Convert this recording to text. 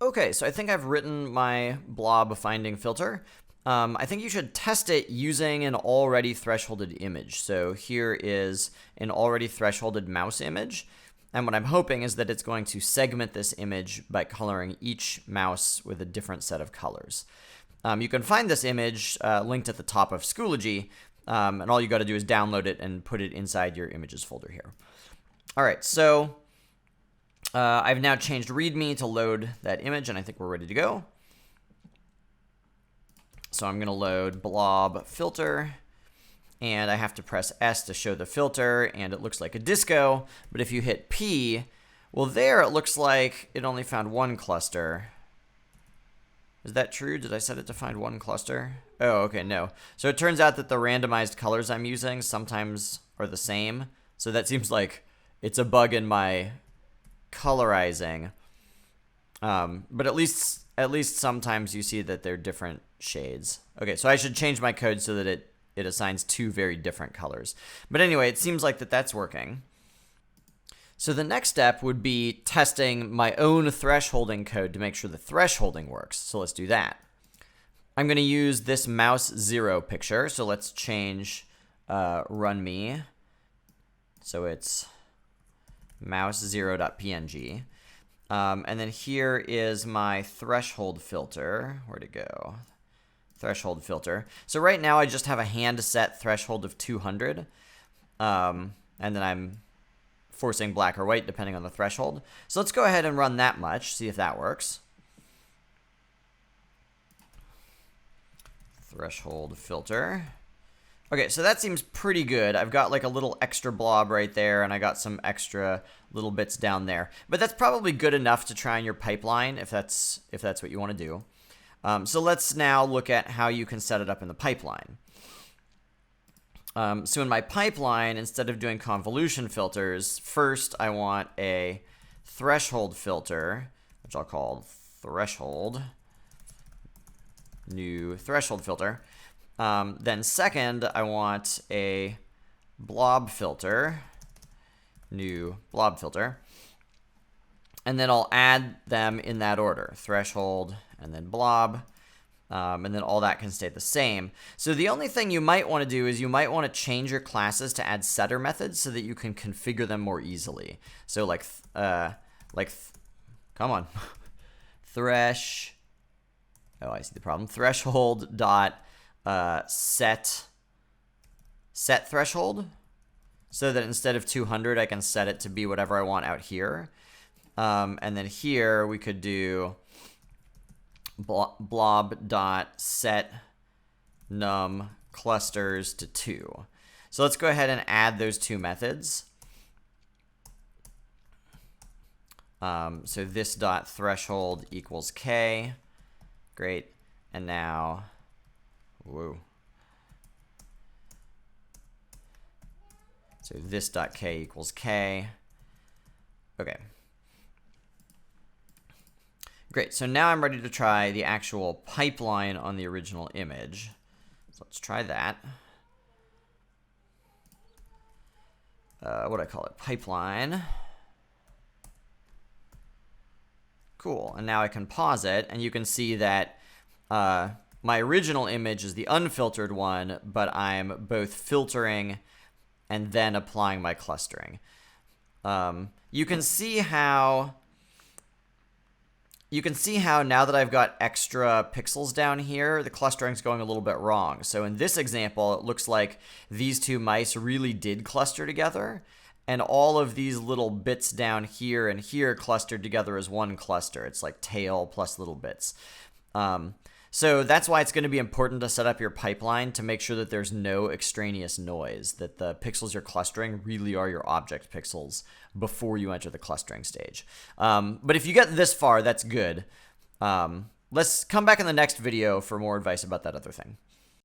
Okay, so I think I've written my blob finding filter. I think you should test it using an already thresholded image. So here is an already thresholded mouse image. And what I'm hoping is that it's going to segment this image by coloring each mouse with a different set of colors. You can find this image linked at the top of Schoology, and all you got to do is download it and put it inside your images folder here. All right, so I've now changed README to load that image, and I think we're ready to go. So I'm going to load blob filter, and I have to press S to show the filter, and it looks like a disco. But if you hit P, well, there it looks like it only found one cluster. Is that true? Did I set it to find one cluster? Oh, okay, no. So it turns out that the randomized colors I'm using sometimes are the same. So that seems like it's a bug in my colorizing. But at least sometimes you see that they're different shades. Okay, so I should change my code so that it assigns two very different colors. But anyway, it seems like that's working. So the next step would be testing my own thresholding code to make sure the thresholding works. So let's do that. I'm going to use this mouse 0 picture. So let's change run me. So it's mouse0.png. And then here is my threshold filter. Where'd it go? Threshold filter. So right now I just have a hand set threshold of 200. And then I'm forcing black or white depending on the threshold. So let's go ahead and run that much, see if that works. Threshold filter. Okay, so that seems pretty good. I've got like a little extra blob right there, and I got some extra little bits down there. But that's probably good enough to try in your pipeline if that's what you want to do. So let's now look at how you can set it up in the pipeline. So in my pipeline, instead of doing convolution filters, first I want a threshold filter, which I'll call threshold, new threshold filter. Then second, I want a blob filter, new blob filter. And then I'll add them in that order, threshold and then blob. And then all that can stay the same. So the only thing you might want to do is you might want to change your classes to add setter methods so that you can configure them more easily. So come on, thresh. Oh, I see the problem. Threshold dot set threshold, so that instead of 200, I can set it to be whatever I want out here. And then here we could do blob.set num clusters to 2. So let's go ahead and add those two methods. So this dot threshold equals k. Great. And now, whoa. So this dot k equals k. Okay. Great, so now I'm ready to try the actual pipeline on the original image. So let's try that. What do I call it? Pipeline. Cool, and now I can pause it, and you can see that my original image is the unfiltered one, but I'm both filtering and then applying my clustering. You can see how now that I've got extra pixels down here, the clustering's going a little bit wrong. So in this example, it looks like these two mice really did cluster together, and all of these little bits down here and here clustered together as one cluster. It's like tail plus little bits. So that's why it's going to be important to set up your pipeline to make sure that there's no extraneous noise, that the pixels you're clustering really are your object pixels before you enter the clustering stage. But if you get this far, that's good. Let's come back in the next video for more advice about that other thing.